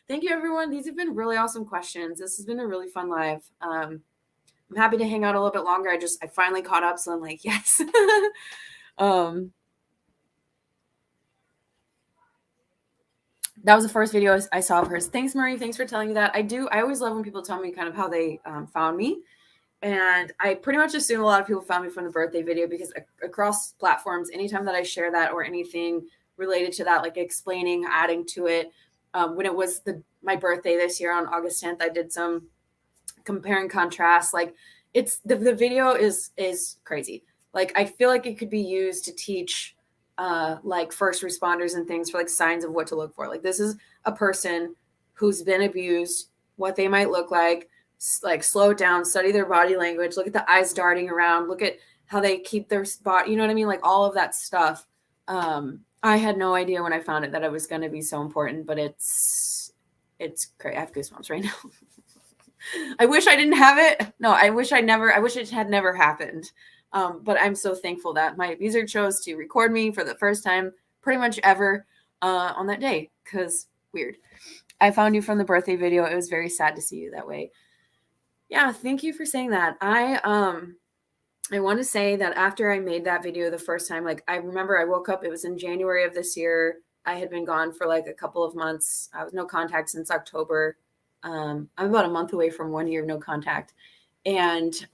Thank you, everyone. These have been really awesome questions. This has been a really fun live. I'm happy to hang out a little bit longer. I finally caught up, so I'm like, yes. That was the first video I saw of hers. Thanks, Marie. Thanks for telling me that. I always love when people tell me kind of how they found me. And I pretty much assume a lot of people found me from the birthday video because across platforms, anytime that I share that or anything related to that, like explaining, adding to it, when it was my birthday this year on August 10th, I did some compare and contrast. Like it's the video is crazy. Like I feel like it could be used to teach like first responders and things for like signs of what to look for. Like this is a person who's been abused, what they might look like slow down, study their body language, look at the eyes darting around, look at how they keep their spot. You know what I mean? Like all of that stuff. I had no idea when I found it that it was going to be so important, but it's great. I have goosebumps right now. I wish I didn't have it. No, I wish it had never happened. But I'm so thankful that my abuser chose to record me for the first time pretty much ever on that day. Cause weird. I found you from the birthday video. It was very sad to see you that way. Yeah, thank you for saying that. I want to say that after I made that video the first time, like I remember I woke up, it was in January of this year. I had been gone for like a couple of months. I was no contact since October. I'm about a month away from 1 year of no contact. And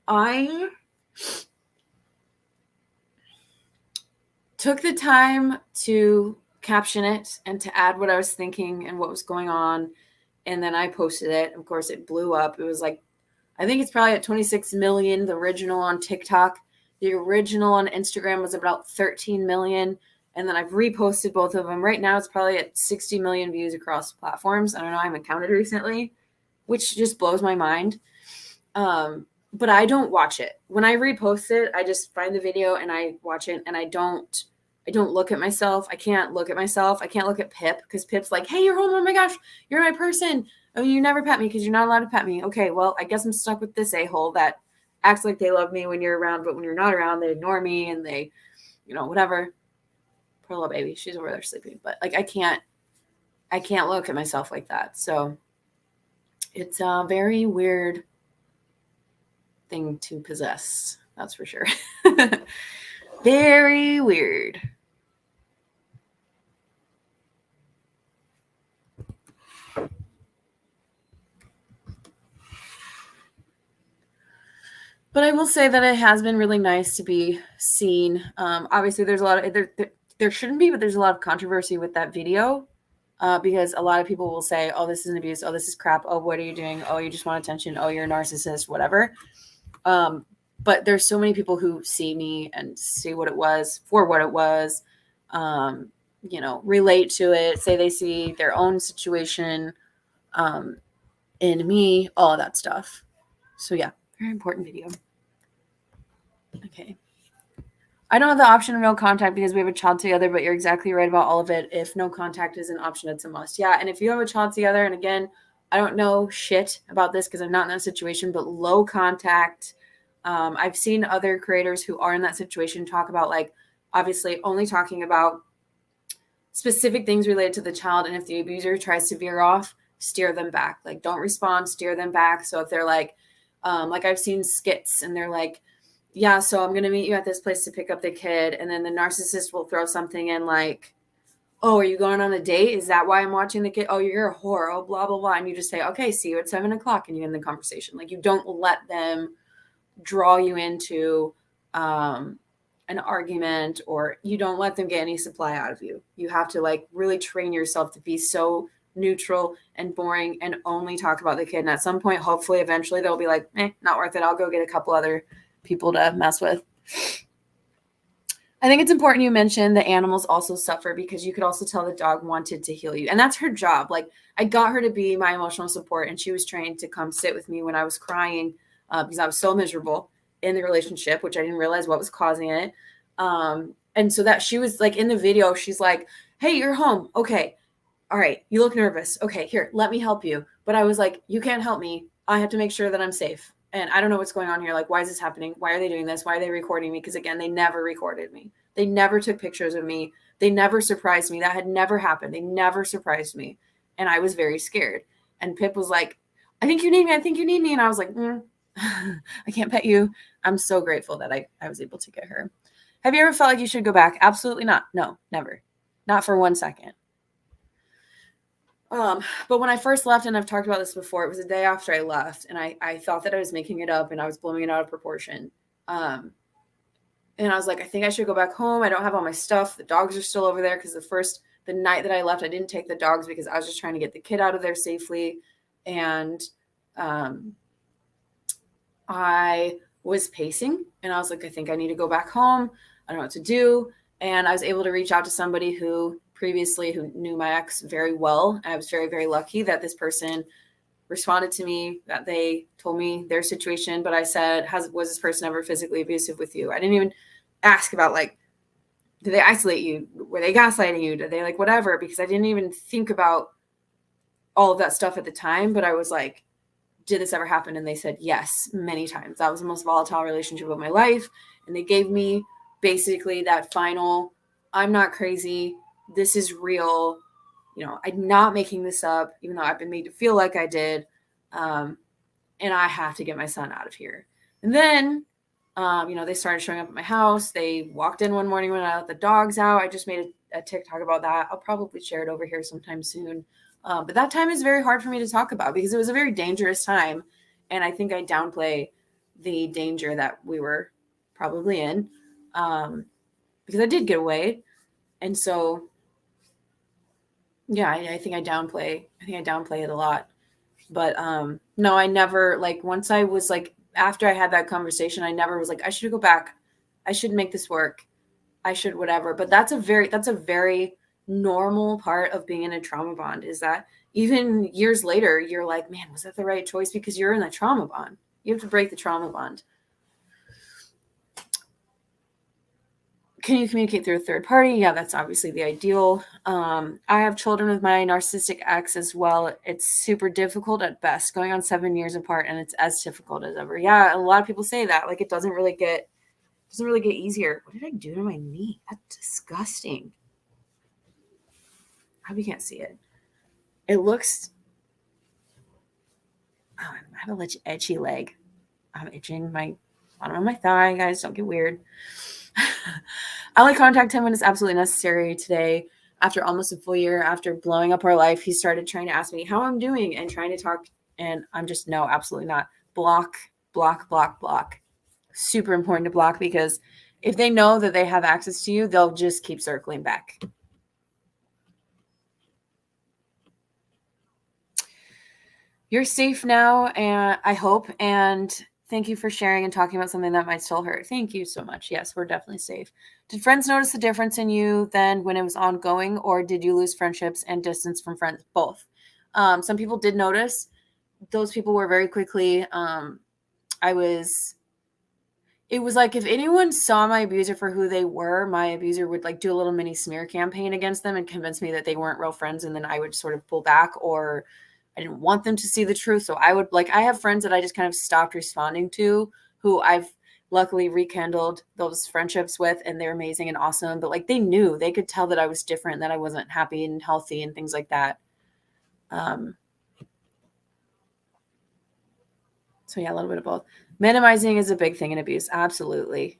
I took the time to caption it and to add what I was thinking and what was going on. And then I posted it. Of course, it blew up. It was like, I think it's probably at 26 million, the original on TikTok. The original on Instagram was about 13 million. And then I've reposted both of them. Right now, it's probably at 60 million views across platforms. I don't know. I haven't counted recently, which just blows my mind. But I don't watch it. When I repost it, I just find the video and I watch it, and I don't look at myself. I can't look at myself. I can't look at Pip because Pip's like, hey, you're home. Oh my gosh, you're my person. Oh, you never pet me because you're not allowed to pet me. Okay, well, I guess I'm stuck with this a-hole that acts like they love me when you're around, but when you're not around, they ignore me and they, whatever. Poor little baby. She's over there sleeping. But like I can't look at myself like that. So It's a very weird thing to possess. That's for sure. Very weird. But I will say that it has been really nice to be seen. Obviously, there's a lot of there shouldn't be, but there's a lot of controversy with that video because a lot of people will say, "Oh, this is an abuse. Oh, this is crap. Oh, what are you doing? Oh, you just want attention. Oh, you're a narcissist. Whatever." But there's so many people who see me and see what it was for what it was. Relate to it. Say they see their own situation in me. All of that stuff. So yeah, very important video. Okay. I don't have the option of no contact because we have a child together, but you're exactly right about all of it. If no contact is an option, it's a must. Yeah. And if you have a child together, and again, I don't know shit about this because I'm not in that situation, but low contact. I've seen other creators who are in that situation talk about, like, obviously only talking about specific things related to the child. And if the abuser tries to veer off, steer them back. Like, don't respond, steer them back. So if they're like I've seen skits and they're like, yeah, so I'm going to meet you at this place to pick up the kid. And then the narcissist will throw something in like, oh, are you going on a date? Is that why I'm watching the kid? Oh, you're a whore. Oh, blah, blah, blah. And you just say, okay, see you at 7:00. And you end the conversation. Like, you don't let them draw you into an argument, or you don't let them get any supply out of you. You have to like really train yourself to be so neutral and boring and only talk about the kid. And at some point, hopefully, eventually they'll be like, not worth it. I'll go get a couple other people to mess with. I think it's important you mentioned the animals also suffer, because you could also tell the dog wanted to heal you. And that's her job. Like, I got her to be my emotional support, and she was trained to come sit with me when I was crying because I was so miserable in the relationship, which I didn't realize what was causing it. And so that she was like in the video, she's like, hey, you're home. Okay. All right. You look nervous. Okay, here, let me help you. But I was like, you can't help me. I have to make sure that I'm safe. And I don't know what's going on here. Like, why is this happening? Why are they doing this? Why are they recording me? Because again, they never recorded me. They never took pictures of me. They never surprised me. That had never happened. They never surprised me. And I was very scared. And Pip was like, I think you need me. I think you need me. And I was like, I can't pet you. I'm so grateful that I was able to get her. Have you ever felt like you should go back? Absolutely not. No, never. Not for 1 second. But when I first left, and I've talked about this before, it was the day after I left, and I thought that I was making it up and I was blowing it out of proportion. And I was like, I think I should go back home. I don't have all my stuff. The dogs are still over there, because the night that I left, I didn't take the dogs because I was just trying to get the kid out of there safely. And I was pacing, and I was like, I think I need to go back home. I don't know what to do. And I was able to reach out to somebody who knew my ex very well. I was very, very lucky that this person responded to me, that they told me their situation. But I said, was this person ever physically abusive with you? I didn't even ask about, like, did they isolate you? Were they gaslighting you? Did they, like, whatever? Because I didn't even think about all of that stuff at the time. But I was like, did this ever happen? And they said, yes, many times. That was the most volatile relationship of my life. And they gave me basically that final, I'm not crazy. This is real. I'm not making this up, even though I've been made to feel like I did. And I have to get my son out of here. And then, they started showing up at my house. They walked in one morning when I let the dogs out. I just made a TikTok about that. I'll probably share it over here sometime soon. But that time is very hard for me to talk about because it was a very dangerous time. And I think I downplay the danger that we were probably in because I did get away. And so, yeah, I think I downplay it a lot. But no, I never, like, once I was like, after I had that conversation, I never was like, I should go back. I should make this work. I should whatever. But that's a very normal part of being in a trauma bond, is that even years later, you're like, man, was that the right choice? Because you're in a trauma bond. You have to break the trauma bond. Can you communicate through a third party? Yeah, that's obviously the ideal. I have children with my narcissistic ex as well. It's super difficult at best, going on 7 years apart, and it's as difficult as ever. Yeah, a lot of people say that. Like, it doesn't really get easier. What did I do to my knee? That's disgusting. I hope you can't see it. It looks have a itchy leg. I'm itching my bottom of my thigh, guys. Don't get weird. I only contact him when it's absolutely necessary. Today, after almost a full year after blowing up our life, he started trying to ask me how I'm doing and trying to talk. And I'm just, no, absolutely not. Block, block, block, block. Super important to block, because if they know that they have access to you, they'll just keep circling back. You're safe now, and I hope. And thank you for sharing and talking about something that might still hurt. Thank you so much. Yes, we're definitely safe. Did friends notice the difference in you then when it was ongoing, or did you lose friendships and distance from friends? Both. Some people did notice. Those people were very quickly. It was like, if anyone saw my abuser for who they were, my abuser would like do a little mini smear campaign against them and convince me that they weren't real friends. And then I would sort of pull back, or I didn't want them to see the truth. So I would I have friends that I just kind of stopped responding to, who I've luckily rekindled those friendships with, and they're amazing and awesome. But like, they could tell that I was different, that I wasn't happy and healthy and things like that. So yeah, a little bit of both. Minimizing is a big thing in abuse. Absolutely.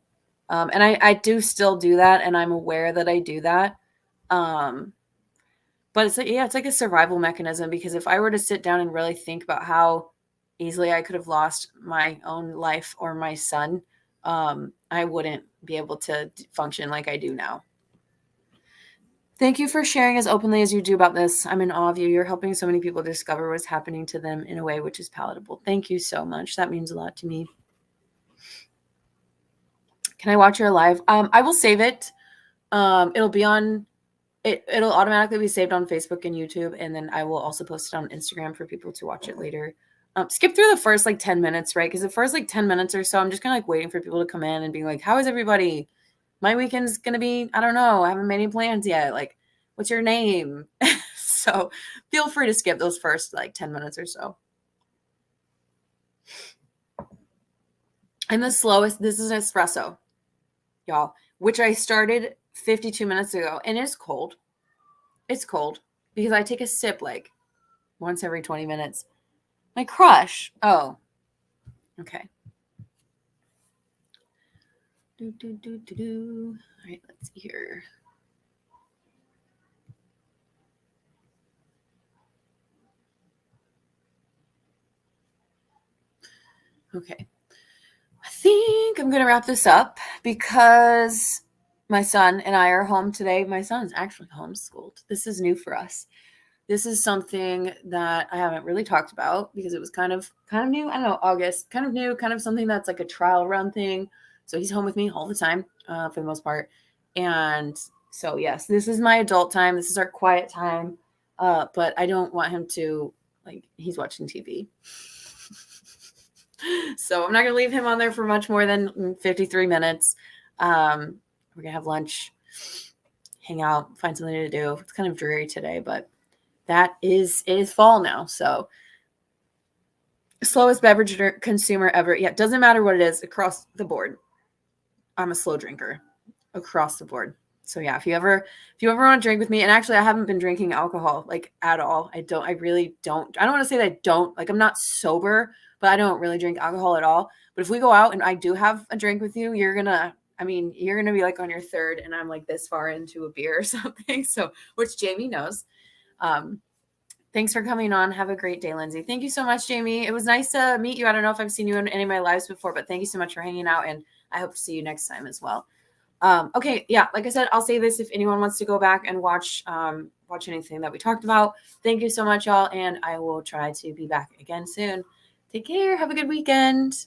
And I do still do that, and I'm aware that I do that. But it's it's like a survival mechanism, because if I were to sit down and really think about how easily I could have lost my own life or my son, I wouldn't be able to function like I do now. Thank you for sharing as openly as you do about this. I'm in awe of you. You're helping so many people discover what's happening to them in a way which is palatable. Thank you so much. That means a lot to me. Can I watch your live? I will save it. It'll be on it'll automatically be saved on Facebook and YouTube, and then I will also post it on Instagram for people to watch it later. Skip through the first 10 minutes, right? Because the first 10 minutes or so, I'm just kind of waiting for people to come in and be like, how is everybody? My weekend's going to be, I don't know. I haven't made any plans yet. What's your name? So feel free to skip those first 10 minutes or so. I'm the slowest. This is an espresso, y'all, which I started 52 minutes ago, and it's cold. It's cold because I take a sip once every 20 minutes. My crush. Oh, okay. All right, let's see here. Okay. I think I'm going to wrap this up because my son and I are home today. My son's actually homeschooled. This is new for us. This is something that I haven't really talked about because it was kind of new. I don't know, August, kind of new, kind of something that's like a trial run thing. So he's home with me all the time for the most part. And so, yes, this is my adult time. This is our quiet time. But I don't want him to, he's watching TV. So I'm not going to leave him on there for much more than 53 minutes. We're going to have lunch, hang out, find something to do. It's kind of dreary today, but it is fall now. So slowest beverage consumer ever. Yeah, it doesn't matter what it is, across the board. I'm a slow drinker across the board. So yeah, if you ever want to drink with me, and actually I haven't been drinking alcohol at all. I really don't. I don't want to say that I don't, I'm not sober, but I don't really drink alcohol at all. But if we go out and I do have a drink with you, you're going to be on your third, and I'm this far into a beer or something. So, which Jamie knows. Thanks for coming on. Have a great day, Lindsay. Thank you so much, Jamie. It was nice to meet you. I don't know if I've seen you in any of my lives before, but thank you so much for hanging out, and I hope to see you next time as well. Okay. Yeah. Like I said, I'll say this if anyone wants to go back and watch anything that we talked about. Thank you so much, y'all. And I will try to be back again soon. Take care. Have a good weekend.